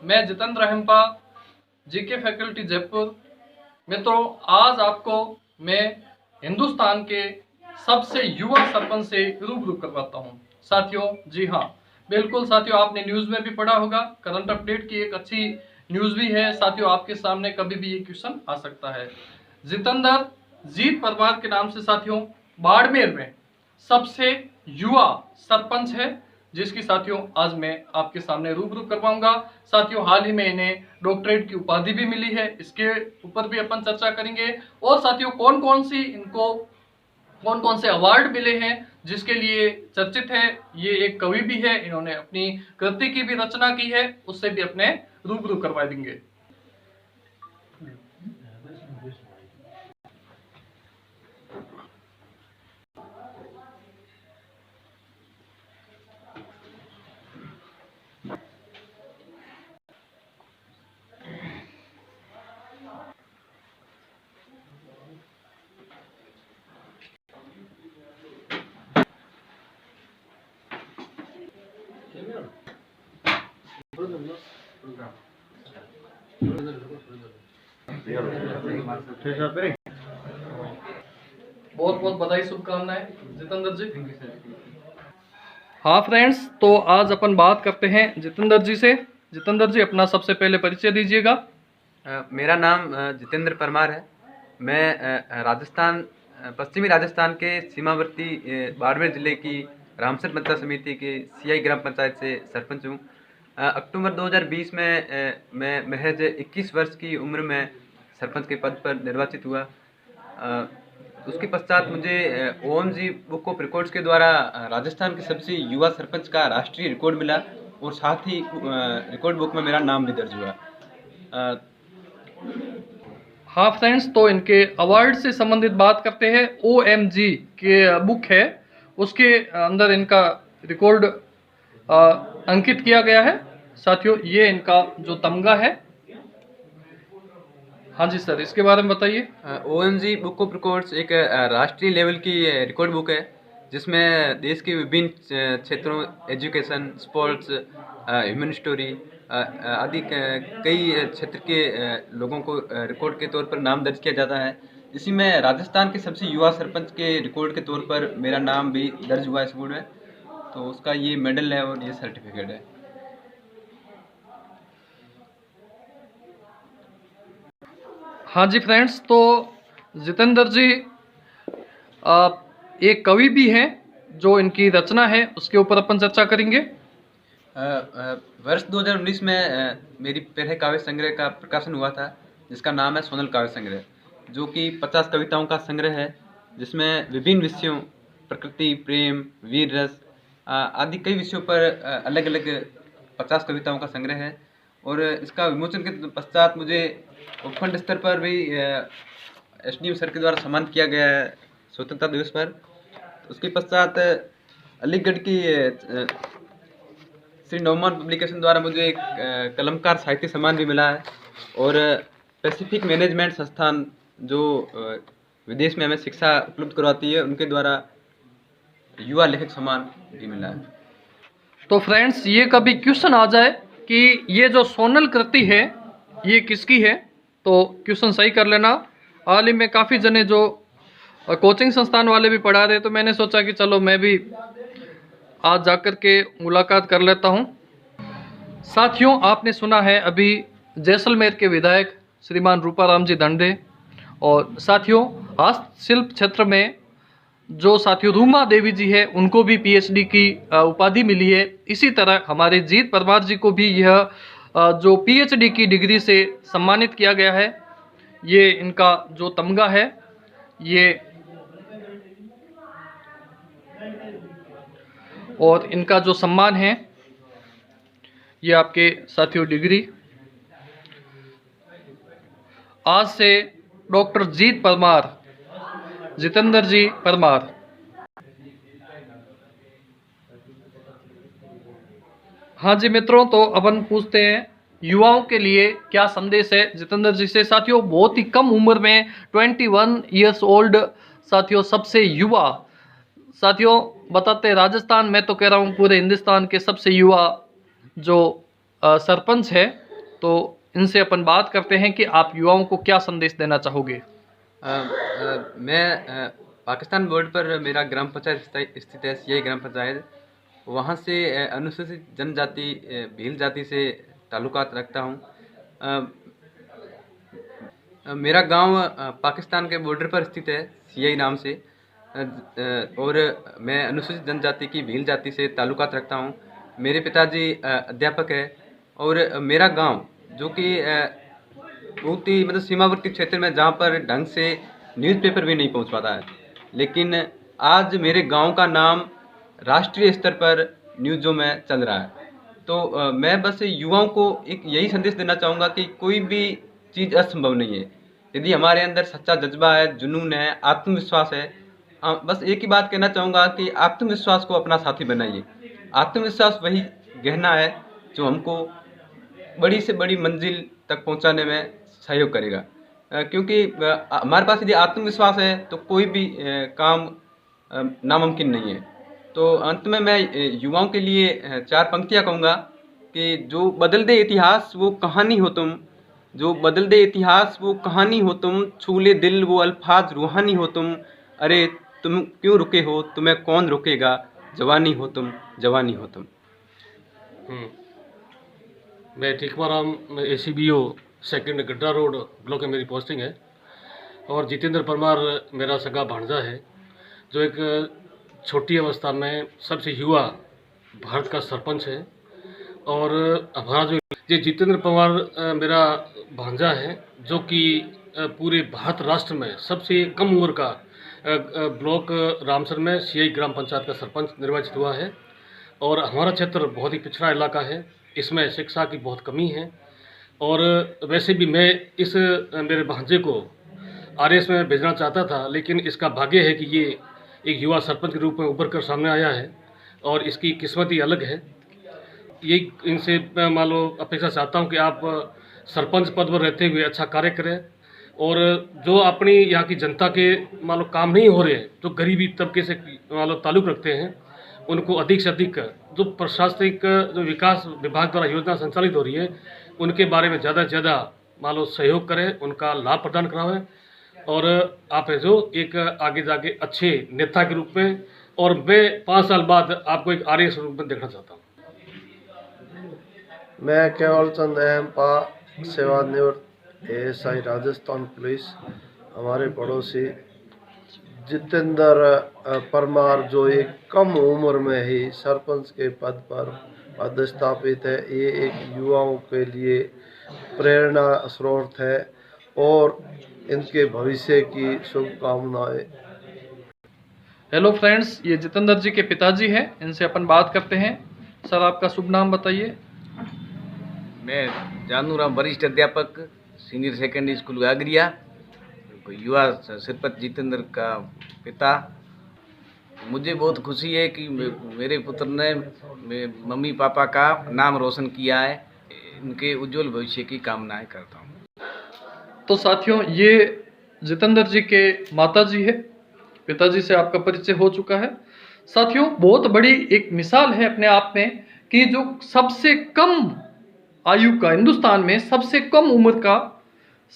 मैं Jitendra हेम्पा, GK faculty Jaipur. मित्रों, आज आपको मैं हिंदुस्तान के सबसे युवा सरपंच से रूबरू करवाता हूं। साथियों, जी हाँ, बिल्कुल साथियों, आपने न्यूज़ में भी पढ़ा होगा, करंट अपडेट की एक अच्छी न्यूज़ भी है। साथियों, आपके सामने कभी भी ये क्वेश्चन आ सकता है। जितेंद्र जीत परमार के नाम से साथियों बाड़मेर में सबसे युवा सरपंच है, जिसकी साथियों आज मैं आपके सामने रूबरू करवाऊंगा। साथियों, हाल ही में इन्हें डॉक्टरेट की उपाधि भी मिली है, इसके ऊपर भी अपन चर्चा करेंगे। और साथियों, कौन कौन से अवार्ड मिले हैं जिसके लिए चर्चित है। ये एक कवि भी है, इन्होंने अपनी कृति की भी रचना की है, उससे भी अपने रूबरू करवा देंगे। बहुत बहुत बधाई, शुभकामनाएं जितेंद्र जी। हाँ फ्रेंड्स, तो आज अपन बात करते हैं जितेंद्र जी से। जितेंद्र जी, अपना सबसे पहले परिचय दीजिएगा। मेरा नाम जितेंद्र परमार है। मैं राजस्थान, पश्चिमी राजस्थान के सीमावर्ती बाड़मेर जिले की रामसर पंचायत समिति के सीआई ग्राम पंचायत से सरपंच हूँ। अक्टूबर 2020 में मैं महज 21 वर्ष की उम्र में सरपंच के पद पर निर्वाचित हुआ। उसके पश्चात मुझे ओएमजी बुक ऑफ रिकॉर्ड्स के द्वारा राजस्थान के सबसे युवा सरपंच का राष्ट्रीय रिकॉर्ड मिला और साथ ही रिकॉर्ड बुक में मेरा नाम भी दर्ज हुआ। हाँ फ्रेंड्स, तो इनके अवार्ड से संबंधित बात करते हैं। ओएमजी के बुक है, उसके अंदर इनका रिकॉर्ड अंकित किया गया है। साथियों, ये इनका जो तमगा है। हाँ जी सर, इसके बारे में बताइए। ओएमजी बुक ऑफ रिकॉर्ड्स एक राष्ट्रीय लेवल की रिकॉर्ड बुक है, जिसमें देश के विभिन्न क्षेत्रों, एजुकेशन, स्पोर्ट्स, ह्यूमन स्टोरी आदि कई क्षेत्र के लोगों को रिकॉर्ड के तौर पर नाम दर्ज किया जाता है। इसी में राजस्थान के सबसे युवा सरपंच के रिकॉर्ड के तौर पर मेरा नाम भी दर्ज हुआ है इस बोर्ड में। तो उसका ये मेडल है और ये सर्टिफिकेट है। हाँ जी फ्रेंड्स, तो जितेंद्र जी एक कवि भी हैं, जो इनकी रचना है उसके ऊपर अपन चर्चा करेंगे। वर्ष 2019 में मेरी पहले काव्य संग्रह का प्रकाशन हुआ था, जिसका नाम है सोनल काव्य संग्रह, जो कि 50 कविताओं का संग्रह है, जिसमें विभिन्न विषयों, प्रकृति, प्रेम, वीर रस आदि कई विषयों पर अलग अलग 50 कविताओं का संग्रह है। और इसका विमोचन के पश्चात मुझे उपखंड स्तर पर भी एसडीएम सर के द्वारा सम्मानित किया गया है स्वतंत्रता दिवस पर। उसके पश्चात अलीगढ़ की श्री नौमान पब्लिकेशन द्वारा मुझे एक कलमकार साहित्य सम्मान भी मिला है। और पैसिफिक मैनेजमेंट संस्थान, जो विदेश में हमें शिक्षा उपलब्ध करवाती है, उनके द्वारा युवा लेखक सम्मान भी मिला है। तो फ्रेंड्स, ये कभी क्वेश्चन आ जाए कि ये जो सोनल कृति है ये किसकी है, तो क्वेश्चन सही कर लेना। हाल ही में काफ़ी जने जो कोचिंग संस्थान वाले भी पढ़ा रहे, तो मैंने सोचा कि चलो मैं भी आज जाकर के मुलाकात कर लेता हूं। साथियों, आपने सुना है अभी जैसलमेर के विधायक श्रीमान रूपाराम जी धंडे, और साथियों हस्तशिल्प क्षेत्र में जो साथियों रूमा देवी जी है, उनको भी पीएचडी की उपाधि मिली है। इसी तरह हमारे जीत परमार जी को भी यह जो पीएचडी की डिग्री से सम्मानित किया गया है। ये इनका जो तमगा है, ये और इनका जो सम्मान है, ये आपके साथियों डिग्री। आज से डॉक्टर जीत परमार, जितेंद्र जी परमार। हाँ जी मित्रों, तो अपन पूछते हैं युवाओं के लिए क्या संदेश है जितेंद्र जी से। साथियों, बहुत ही कम उम्र में 21 ईयर्स ओल्ड, साथियों सबसे युवा। साथियों बताते हैं, राजस्थान, मैं तो कह रहा हूँ पूरे हिंदुस्तान के सबसे युवा जो सरपंच है, तो इनसे अपन बात करते हैं कि आप युवाओं को क्या संदेश देना चाहोगे। मैं पाकिस्तान बॉर्डर पर मेरा ग्राम पंचायत स्थित है, सीआई ग्राम पंचायत। वहाँ से अनुसूचित जनजाति भील जाति से ताल्लुकात रखता हूँ। मेरा गांव पाकिस्तान के बॉर्डर पर स्थित है, सीआई नाम से। और मैं अनुसूचित जनजाति की भील जाति से ताल्लुकात रखता हूँ। मेरे पिताजी अध्यापक है और मेरा गांव जो कि बहुत ही मतलब सीमावर्ती क्षेत्र में, जहाँ पर ढंग से न्यूज़पेपर भी नहीं पहुँच पाता है, लेकिन आज मेरे गांव का नाम राष्ट्रीय स्तर पर न्यूज़ों में चल रहा है। तो मैं बस युवाओं को एक यही संदेश देना चाहूँगा कि कोई भी चीज़ असंभव नहीं है। यदि हमारे अंदर सच्चा जज्बा है, जुनून है, आत्मविश्वास है, बस एक ही बात कहना चाहूँगा कि आत्मविश्वास को अपना साथी बनाइए। आत्मविश्वास वही गहना है जो हमको बड़ी से बड़ी मंजिल तक पहुँचाने में सहयोग करेगा। क्योंकि हमारे पास यदि आत्मविश्वास है तो कोई भी काम नामुमकिन नहीं है। तो अंत में मैं युवाओं के लिए चार पंक्तियाँ कहूँगा कि जो बदल दे इतिहास वो कहानी हो तुम, जो बदल दे इतिहास वो कहानी हो तुम, छू ले दिल वो अल्फाज रूहानी हो तुम, अरे तुम क्यों रुके हो, तुम्हें कौन रोकेगा, जवानी हो तुम, जवानी हो तुम। मैं टिकमाराम ACBO सेकंड गड्ढा रोड ब्लॉक में मेरी पोस्टिंग है और जितेंद्र परमार मेरा सगा भांजा है, जो एक छोटी अवस्था में सबसे युवा भारत का सरपंच है। और हमारा जो ये जितेंद्र परमार मेरा भांजा है, जो कि पूरे भारत राष्ट्र में सबसे कम उम्र का ब्लॉक रामसर में सीआई ग्राम पंचायत का सरपंच निर्वाचित हुआ है। और हमारा क्षेत्र बहुत ही पिछड़ा इलाका है, इसमें शिक्षा की बहुत कमी है। और वैसे भी मैं इस मेरे भांजे को RS में भेजना चाहता था, लेकिन इसका भाग्य है कि ये एक युवा सरपंच के रूप में उभर कर सामने आया है और इसकी किस्मत ही अलग है। ये इनसे मान लो अपेक्षा चाहता हूँ कि आप सरपंच पद पर रहते हुए अच्छा कार्य करें और जो अपनी यहाँ की जनता के मान लो काम नहीं हो रहे हैं, जो गरीबी तबके से मान लो ताल्लुक़ रखते हैं, उनको अधिक से अधिक जो प्रशासनिक जो विकास विभाग द्वारा योजना संचालित हो रही है उनके बारे में ज़्यादा से ज़्यादा मान लो सहयोग करें, उनका लाभ प्रदान करावें। और आप है जो एक आगे जाके अच्छे नेता के रूप में, और मैं 5 साल बाद आपको एक RS रूप में देखना चाहता हूँ। मैं केवल चंद अहमपा सेवानिवृत्त ASI राजस्थान पुलिस। हमारे पड़ोसी जितेंद्र परमार जो एक कम उम्र में ही सरपंच के पद पर पदस्थापित है, ये एक युवाओं के लिए प्रेरणा स्रोत है और इनके भविष्य की शुभकामनाएं। हेलो फ्रेंड्स, ये जितेंद्र जी के पिताजी हैं, इनसे अपन बात करते हैं। सर, आपका शुभ नाम बताइए। मैं जानूराम, वरिष्ठ अध्यापक, सीनियर सेकेंडरी स्कूल गागरिया, युवा सरपंच जितेंद्र का पिता। मुझे बहुत खुशी है कि मेरे पुत्र ने मम्मी पापा का नाम रोशन किया है। इनके उज्जवल भविष्य की कामनाएं करता हूँ। तो साथियों, ये जितेंद्र जी के माताजी है, पिताजी से आपका परिचय हो चुका है। साथियों, बहुत बड़ी एक मिसाल है अपने आप में कि जो सबसे कम आयु का, हिंदुस्तान में सबसे कम उम्र का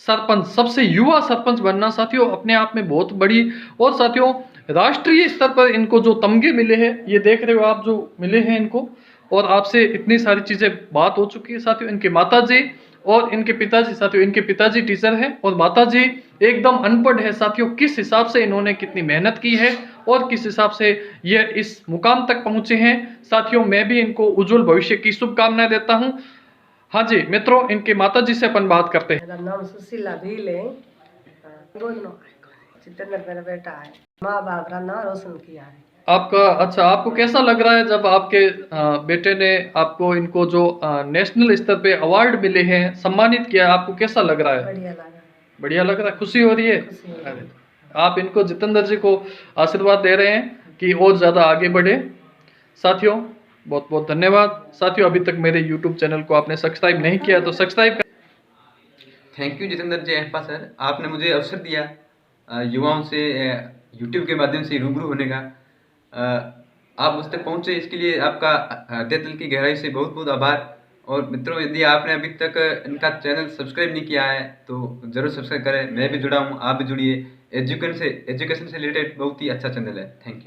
सरपंच, सबसे युवा सरपंच बनना साथियों अपने आप में बहुत बड़ी। और साथियों, राष्ट्रीय स्तर पर इनको जो तमगे मिले हैं, ये देख रहे हो आप, जो मिले हैं इनको, और आपसे इतनी सारी चीज़ें बात हो चुकी है साथियों। इनके माताजी और इनके पिताजी, साथियों इनके पिताजी टीचर हैं और माताजी एकदम अनपढ़ है साथियों। किस हिसाब से इन्होंने कितनी मेहनत की है और किस हिसाब से ये इस मुकाम तक पहुंचे हैं साथियों, मैं भी इनको उज्जवल भविष्य की शुभकामनाएं देता हूं। हाँ जी मित्रों, इनके माताजी से अपन बात करते हैं। मेरा नाम सुशीला भील है। जितेंद्र मेरा बेटा है। माँ बाप का नाम रोशन किया है। आपका, अच्छा, आपको कैसा लग रहा है जब आपके बेटे ने आपको, इनको जो नेशनल स्तर पे अवार्ड मिले हैं, सम्मानित किया, आपको कैसा लग रहा है? बढ़िया लगा। बढ़िया लग रहा है, खुशी हो रही है? खुशी हो रही है। अरे, आप इनको, जितेंद्र जी को आशीर्वाद दे रहे हैं कि और ज़्यादा आगे बढ़े। साथियों बहुत बहुत धन्यवाद। साथियों, अभी तक मेरे YouTube चैनल को आपने सब्सक्राइब नहीं किया तो सब्सक्राइब कर। थैंक यू जितेंद्र जी अहपा सर, आपने मुझे अवसर दिया युवाओं से YouTube के माध्यम से रूबरू होने का। आप उस तक पहुँचे, इसके लिए आपका हृदय दिल की गहराई से बहुत बहुत आभार। और मित्रों, यदि आपने अभी तक इनका चैनल सब्सक्राइब नहीं किया है तो ज़रूर सब्सक्राइब करें। मैं भी जुड़ा हूँ, आप भी जुड़िए। एजुकेशन से रिलेटेड बहुत ही अच्छा चैनल है। Thank you.